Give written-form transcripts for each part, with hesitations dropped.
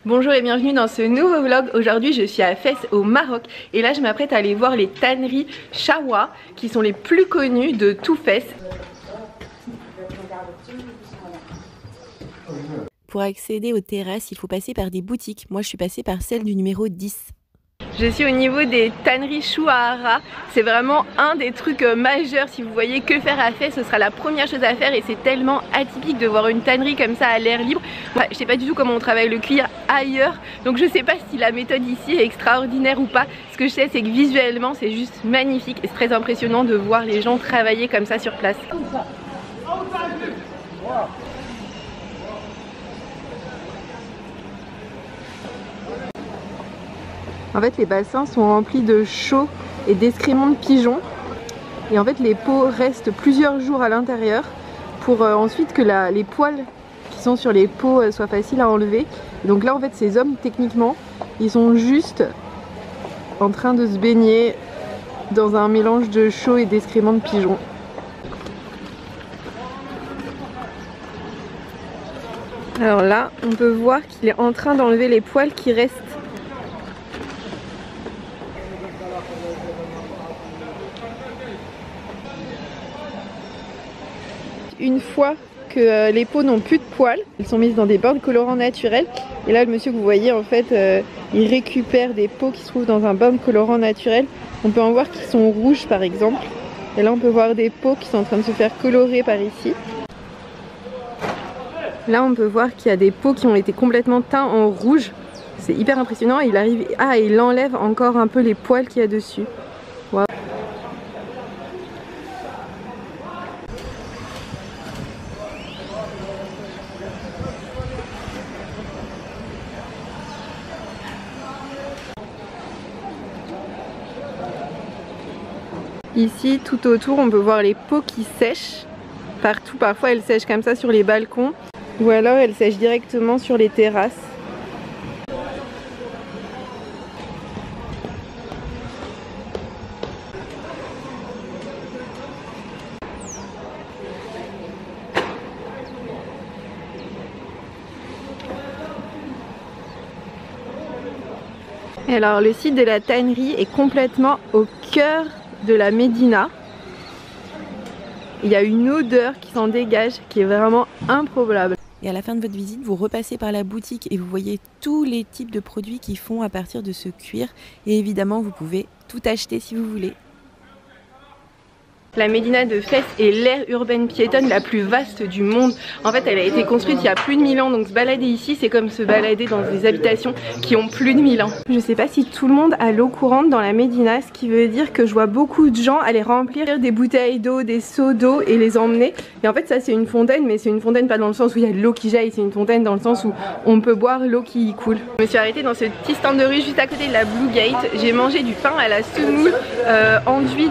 Bonjour et bienvenue dans ce nouveau vlog. Aujourd'hui je suis à Fès au Maroc et là je m'apprête à aller voir les tanneries Chawa qui sont les plus connues de tout Fès. Pour accéder aux terrasses, il faut passer par des boutiques. Moi je suis passée par celle du numéro 10. Je suis au niveau des tanneries Chouahara. C'est vraiment un des trucs majeurs. Si vous voyez que faire à Fès, ce sera la première chose à faire et c'est tellement atypique de voir une tannerie comme ça à l'air libre. Moi, je sais pas du tout comment on travaille le cuir ailleurs, donc je sais pas si la méthode ici est extraordinaire ou pas. Ce que je sais, c'est que visuellement c'est juste magnifique et c'est très impressionnant de voir les gens travailler comme ça sur place. En fait, les bassins sont remplis de chaux et d'excréments de pigeons. Et en fait, les peaux restent plusieurs jours à l'intérieur pour ensuite que les poils qui sont sur les peaux soient faciles à enlever. Et donc là, en fait, ces hommes, techniquement, ils sont juste en train de se baigner dans un mélange de chaux et d'excréments de pigeons. Alors là, on peut voir qu'il est en train d'enlever les poils qui restent. Une fois que les peaux n'ont plus de poils, elles sont mises dans des bains de colorants naturels. Et là, le monsieur que vous voyez, en fait, il récupère des peaux qui se trouvent dans un bain de colorant naturel. On peut en voir qui sont rouges, par exemple. Et là, on peut voir des peaux qui sont en train de se faire colorer par ici. Là, on peut voir qu'il y a des peaux qui ont été complètement teints en rouge. C'est hyper impressionnant. Il arrive... Ah, et il enlève encore un peu les poils qu'il y a dessus. Waouh. Ici, tout autour, on peut voir les peaux qui sèchent. Partout, parfois elles sèchent comme ça sur les balcons. Ou alors elles sèchent directement sur les terrasses. Et alors le site de la tannerie est complètement au cœur de la Médina. Il y a une odeur qui s'en dégage qui est vraiment improbable. Et à la fin de votre visite, vous repassez par la boutique et vous voyez tous les types de produits qu'ils font à partir de ce cuir. Et évidemment, vous pouvez tout acheter si vous voulez. La Médina de Fès est l'aire urbaine piétonne la plus vaste du monde. En fait, elle a été construite il y a plus de 1000 ans, donc se balader ici, c'est comme se balader dans des habitations qui ont plus de 1000 ans. Je sais pas si tout le monde a l'eau courante dans la Médina, ce qui veut dire que je vois beaucoup de gens aller remplir des bouteilles d'eau, des seaux d'eau et les emmener. Et en fait, ça c'est une fontaine, mais c'est une fontaine pas dans le sens où il y a de l'eau qui jaillit, c'est une fontaine dans le sens où on peut boire l'eau qui coule. Je me suis arrêtée dans ce petit stand de rue juste à côté de la Blue Gate. J'ai mangé du pain à la semoule enduit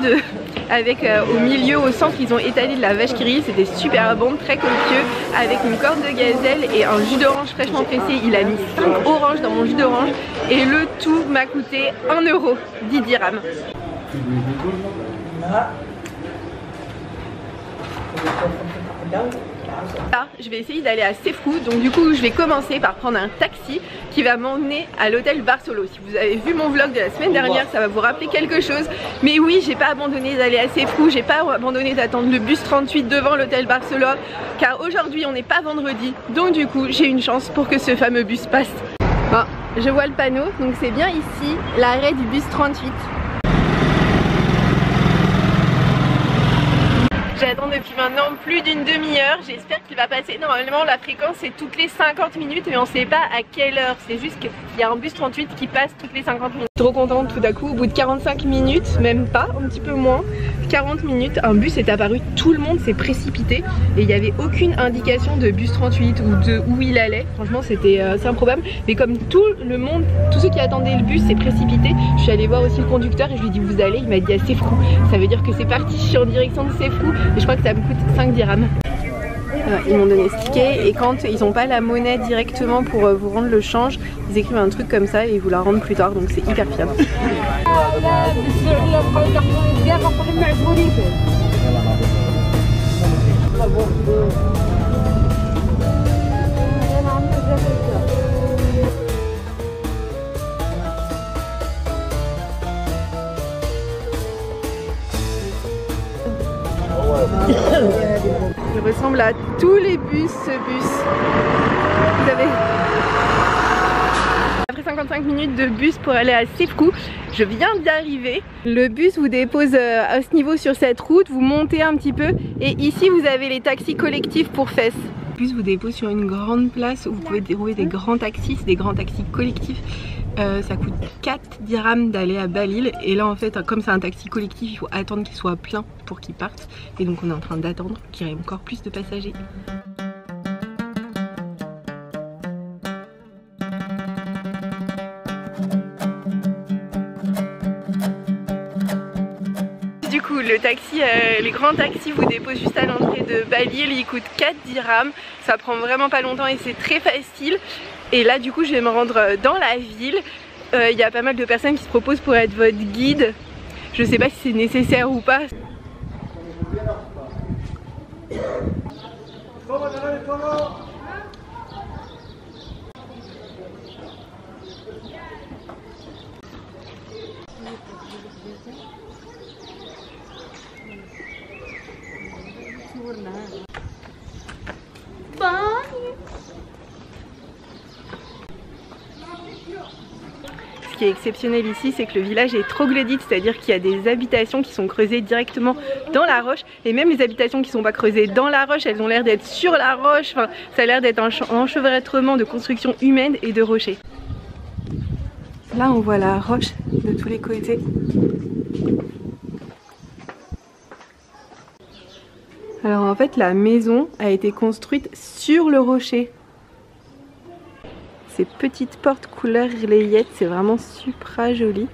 avec au milieu, au centre, ils ont étalé de la vache qui rit. C'était super bon, très copieux, avec une corde de gazelle et un jus d'orange fraîchement pressé. Il a mis 5 oranges dans mon jus d'orange et le tout m'a coûté 1 €, 10 dirhams. Là, je vais essayer d'aller à Sefrou, donc du coup je vais commencer par prendre un taxi qui va m'emmener à l'hôtel Barcelo. Si vous avez vu mon vlog de la semaine dernière, ça va vous rappeler quelque chose. Mais oui, j'ai pas abandonné d'aller à Sefrou, j'ai pas abandonné d'attendre le bus 38 devant l'hôtel Barcelo, car aujourd'hui on n'est pas vendredi, donc du coup j'ai une chance pour que ce fameux bus passe. Bon, je vois le panneau, donc c'est bien ici l'arrêt du bus 38. J'attends depuis maintenant plus d'une demi-heure, j'espère qu'il va passer. Normalement la fréquence c'est toutes les 50 minutes mais on sait pas à quelle heure. C'est juste qu'il y a un bus 38 qui passe toutes les 50 minutes. Trop contente tout d'un coup, au bout de 45 minutes, même pas, un petit peu moins, 40 minutes, un bus est apparu, tout le monde s'est précipité et il n'y avait aucune indication de bus 38 ou de où il allait. Franchement c'était assez improbable, mais comme tout le monde, tous ceux qui attendaient le bus s'est précipité, je suis allée voir aussi le conducteur et je lui ai dit vous allez, il m'a dit à Sefrou. Ça veut dire que c'est parti, je suis en direction de Sefrou et je crois que ça me coûte 5 dirhams. Ils m'ont donné ce ticket et quand ils n'ont pas la monnaie directement pour vous rendre le change, ils écrivent un truc comme ça et ils vous la rendent plus tard, donc c'est hyper fiable. là, tous les bus, ce bus. Vous avez... Après 55 minutes de bus pour aller à Sefkou, je viens d'y arriver. Le bus vous dépose à ce niveau sur cette route, vous montez un petit peu et ici vous avez les taxis collectifs pour Fès. Le bus vous dépose sur une grande place où vous pouvez trouver des grands taxis, c'est des grands taxis collectifs. Ça coûte 4 dirhams d'aller à Belle-Île et là en fait comme c'est un taxi collectif il faut attendre qu'il soit plein pour qu'il parte et donc on est en train d'attendre qu'il y ait encore plus de passagers. Du coup le taxi, les grands taxis vous déposent juste à l'entrée de Belle-Île, il coûte 4 dirhams, ça prend vraiment pas longtemps et c'est très facile. Et là du coup je vais me rendre dans la ville, il y a pas mal de personnes qui se proposent pour être votre guide. Je sais pas si c'est nécessaire ou pas. Ce qui est exceptionnel ici, c'est que le village est troglodyte, c'est-à-dire qu'il y a des habitations qui sont creusées directement dans la roche, et même les habitations qui ne sont pas creusées dans la roche, elles ont l'air d'être sur la roche, enfin, ça a l'air d'être un enchevêtrement de constructions humaines et de rochers. Là on voit la roche de tous les côtés. Alors en fait la maison a été construite sur le rocher. Ces petites portes couleur layette, c'est vraiment super joli.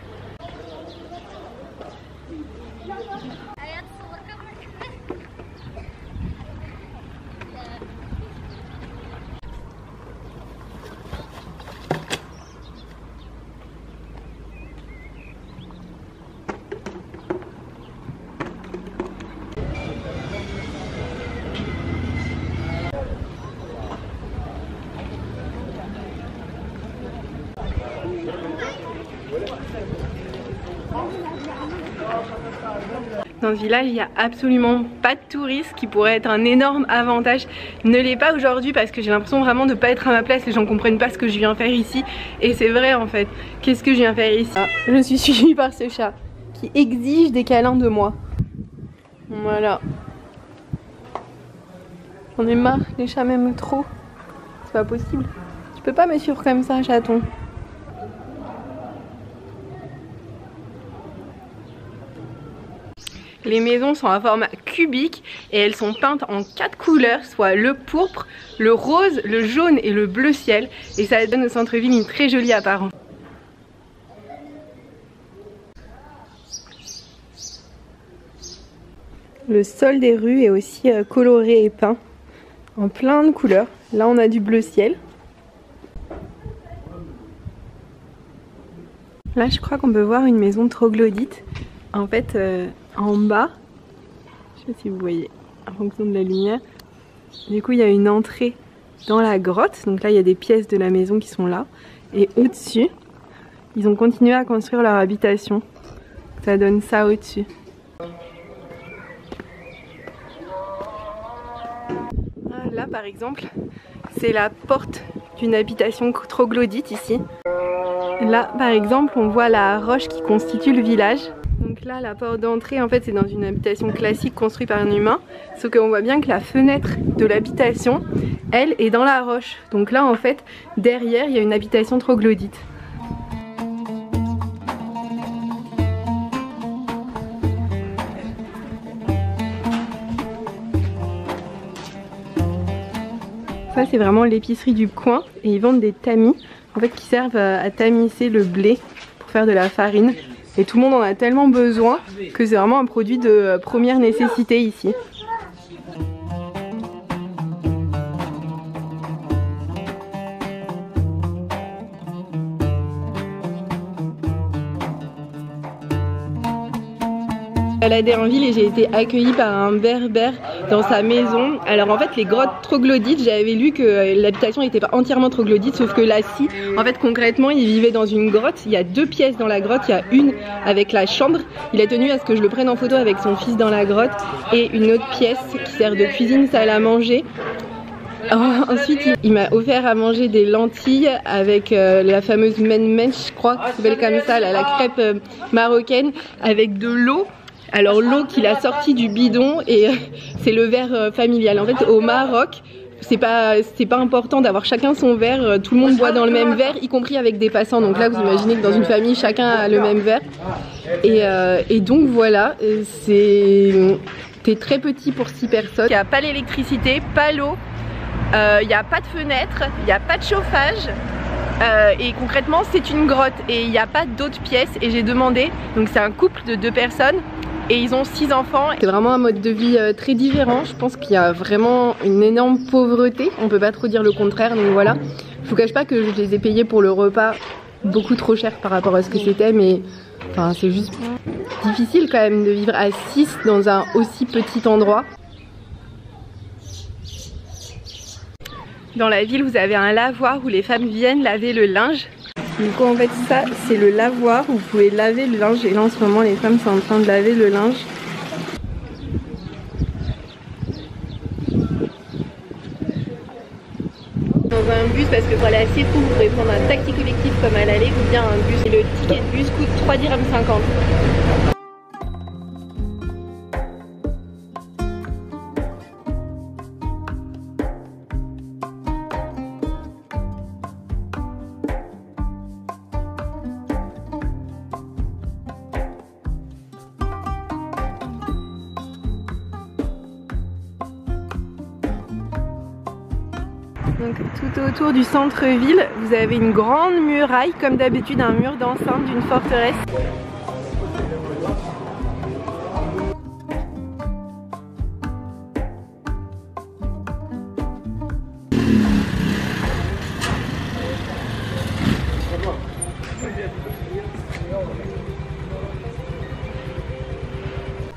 Dans ce village, il n'y a absolument pas de touristes, qui pourrait être un énorme avantage. Ne l'est pas aujourd'hui parce que j'ai l'impression vraiment de ne pas être à ma place. Les gens ne comprennent pas ce que je viens faire ici. Et c'est vrai en fait. Qu'est-ce que je viens faire ici? Je suis suivie par ce chat qui exige des câlins de moi. Voilà. J'en ai marre, les chats m'aiment trop. C'est pas possible. Tu peux pas me suivre comme ça, chaton. Les maisons sont à format cubique et elles sont peintes en 4 couleurs, soit le pourpre, le rose, le jaune et le bleu ciel. Et ça donne au centre-ville une très jolie apparence. Le sol des rues est aussi coloré et peint en plein de couleurs. Là on a du bleu ciel. Là je crois qu'on peut voir une maison troglodyte. En fait en bas, je sais pas si vous voyez en fonction de la lumière, du coup il y a une entrée dans la grotte, donc là il y a des pièces de la maison qui sont là, et au-dessus ils ont continué à construire leur habitation, ça donne ça au-dessus. Là par exemple c'est la porte d'une habitation troglodyte ici. Là par exemple on voit la roche qui constitue le village. Donc là la porte d'entrée en fait c'est dans une habitation classique construite par un humain, sauf qu'on voit bien que la fenêtre de l'habitation elle est dans la roche. Donc là en fait derrière il y a une habitation troglodyte. Ça c'est vraiment l'épicerie du coin et ils vendent des tamis en fait qui servent à tamiser le blé pour faire de la farine. Et tout le monde en a tellement besoin que c'est vraiment un produit de première nécessité ici. Baladé en ville et j'ai été accueillie par un berbère dans sa maison. Alors en fait les grottes troglodytes, j'avais lu que l'habitation n'était pas entièrement troglodyte, sauf que là si. En fait concrètement il vivait dans une grotte, il y a 2 pièces dans la grotte, il y a une avec la chambre, il a tenu à ce que je le prenne en photo avec son fils dans la grotte, et une autre pièce qui sert de cuisine, salle à manger. Ensuite il m'a offert à manger des lentilles avec la fameuse menmench, je crois que ça s'appelle comme ça, la crêpe marocaine, avec de l'eau. Alors l'eau qu'il a sortie du bidon, et c'est le verre familial. En fait au Maroc c'est pas important d'avoir chacun son verre, tout le monde boit dans le même verre, y compris avec des passants. Donc là vous imaginez que dans une famille chacun a le même verre, et donc voilà, c'était très petit pour 6 personnes. Il n'y a pas l'électricité, pas l'eau, il n'y a pas de fenêtre, il n'y a pas de chauffage, et concrètement c'est une grotte et il n'y a pas d'autres pièces. Et j'ai demandé, donc c'est un couple de 2 personnes et ils ont 6 enfants. C'est vraiment un mode de vie très différent. Je pense qu'il y a vraiment une énorme pauvreté, on peut pas trop dire le contraire. Donc voilà, je vous cache pas que je les ai payés pour le repas beaucoup trop cher par rapport à ce que c'était, mais enfin c'est juste difficile quand même de vivre à 6 dans un aussi petit endroit. Dans la ville, vous avez un lavoir où les femmes viennent laver le linge. Du coup, en fait, ça, c'est le lavoir où vous pouvez laver le linge. Et là, en ce moment, les femmes sont en train de laver le linge. Dans un bus, parce que pour aller à Sefou, vous pouvez prendre un taxi collectif comme à l'aller ou bien un bus. Et le ticket de bus coûte 3,50 dirhams. Donc tout autour du centre-ville, vous avez une grande muraille, comme d'habitude un mur d'enceinte d'une forteresse.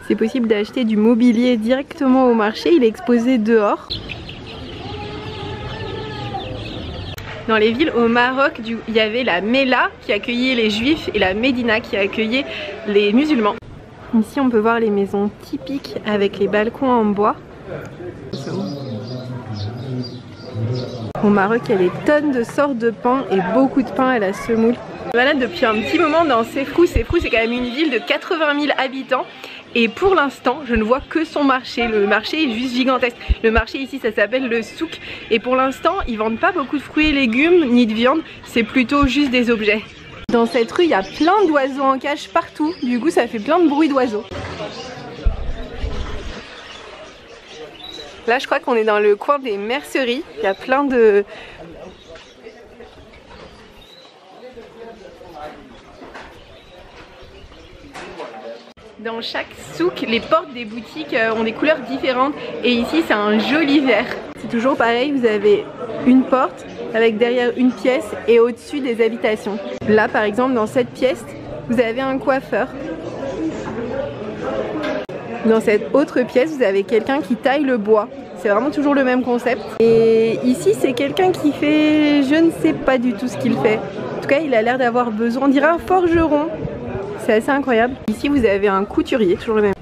C'est possible d'acheter du mobilier directement au marché, il est exposé dehors. Dans les villes au Maroc, il y avait la Mela qui accueillait les juifs et la Médina qui accueillait les musulmans. Ici on peut voir les maisons typiques avec les balcons en bois. Au Maroc il y a des tonnes de sortes de pain et beaucoup de pain à la semoule. Je me balade depuis un petit moment dans Sefou. Sefou c'est quand même une ville de 80 000 habitants. Et pour l'instant, je ne vois que son marché. Le marché est juste gigantesque. Le marché ici, ça s'appelle le souk. Et pour l'instant, ils vendent pas beaucoup de fruits et légumes, ni de viande. C'est plutôt juste des objets. Dans cette rue, il y a plein d'oiseaux en cage partout. Du coup, ça fait plein de bruit d'oiseaux. Là, je crois qu'on est dans le coin des merceries. Il y a plein de... Dans chaque souk, les portes des boutiques ont des couleurs différentes et ici c'est un joli vert. C'est toujours pareil, vous avez une porte avec derrière une pièce et au-dessus des habitations. Là par exemple dans cette pièce, vous avez un coiffeur. Dans cette autre pièce, vous avez quelqu'un qui taille le bois. C'est vraiment toujours le même concept. Et ici c'est quelqu'un qui fait... je ne sais pas du tout ce qu'il fait. En tout cas il a l'air d'avoir besoin, on dirait un forgeron. C'est assez incroyable. Ici vous avez un couturier, toujours le même.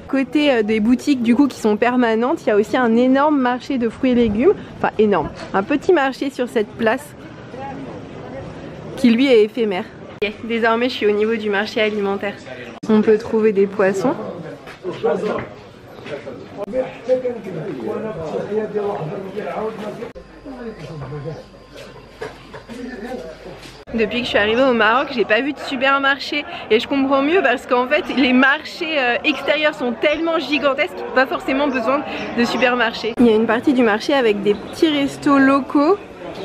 Côté des boutiques du coup qui sont permanentes, il y a aussi un énorme marché de fruits et légumes. Enfin énorme, un petit marché sur cette place qui lui est éphémère. Désormais je suis au niveau du marché alimentaire. On peut trouver des poissons. Depuis que je suis arrivée au Maroc, j'ai pas vu de supermarché et je comprends mieux parce qu'en fait les marchés extérieurs sont tellement gigantesques, pas forcément besoin de supermarché. Il y a une partie du marché avec des petits restos locaux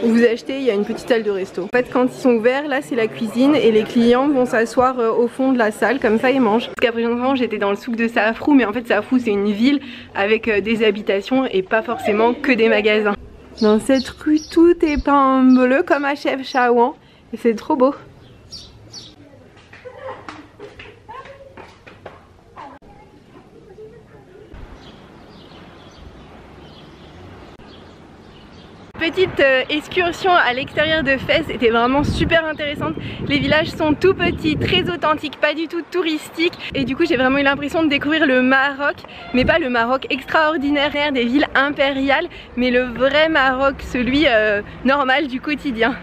où vous achetez, il y a une petite salle de resto. En fait quand ils sont ouverts, là c'est la cuisine et les clients vont s'asseoir au fond de la salle, comme ça ils mangent. Parce qu'après j'étais dans le souk de Safrou, mais en fait Safrou c'est une ville avec des habitations et pas forcément que des magasins. Dans cette rue tout est peint en bleu comme à Chefchaouen. Et c'est trop beau. petite excursion à l'extérieur de Fès était vraiment super intéressante. Les villages sont tout petits, très authentiques, pas du tout touristiques. Et du coup j'ai vraiment eu l'impression de découvrir le Maroc, mais pas le Maroc extraordinaire des villes impériales, mais le vrai Maroc, celui normal du quotidien.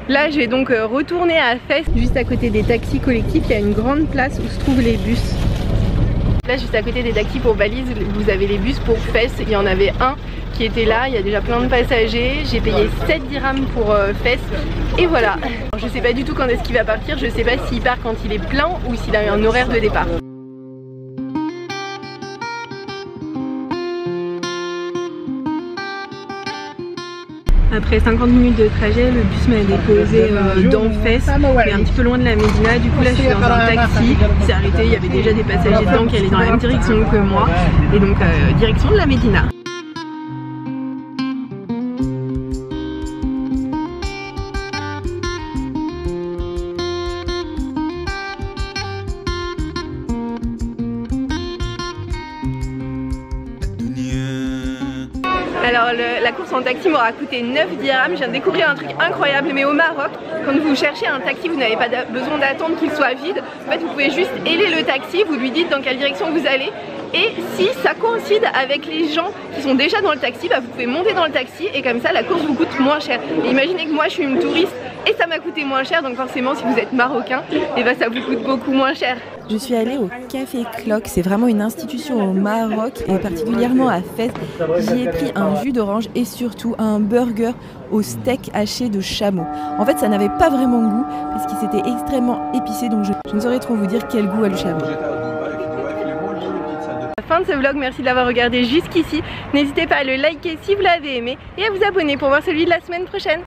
Là je vais donc retourner à Fès. Juste à côté des taxis collectifs, il y a une grande place où se trouvent les bus. Là juste à côté des taxis pour Balize, vous avez les bus pour Fès. Il y en avait un qui était là, il y a déjà plein de passagers. J'ai payé 7 dirhams pour Fès et voilà. Alors, je sais pas du tout quand est-ce qu'il va partir, je sais pas s'il part quand il est plein ou s'il a un horaire de départ. Après 50 minutes de trajet, le bus m'a déposé dans Fès, mais un petit peu loin de la Médina. Du coup là je suis dans un taxi, il s'est arrêté, il y avait déjà des passagers dedans qui allaient dans la même direction que moi. Et donc direction de la Médina. Alors la course en taxi m'aura coûté 9 dirhams, je viens de découvrir un truc incroyable, mais au Maroc, quand vous cherchez un taxi, vous n'avez pas besoin d'attendre qu'il soit vide. En fait vous pouvez juste héler le taxi, vous lui dites dans quelle direction vous allez, et si ça coïncide avec les gens qui sont déjà dans le taxi, bah vous pouvez monter dans le taxi et comme ça la course vous coûte moins cher. Et imaginez que moi je suis une touriste et ça m'a coûté moins cher, donc forcément si vous êtes marocain, et bah ça vous coûte beaucoup moins cher. Je suis allée au Café Clock, c'est vraiment une institution au Maroc et particulièrement à Fès. J'y ai pris un jus d'orange et surtout un burger au steak haché de chameau. En fait ça n'avait pas vraiment goût puisqu'il s'était extrêmement épicé, donc je ne saurais trop vous dire quel goût a le chameau. Fin de ce vlog, merci de l'avoir regardé jusqu'ici. N'hésitez pas à le liker si vous l'avez aimé et à vous abonner pour voir celui de la semaine prochaine.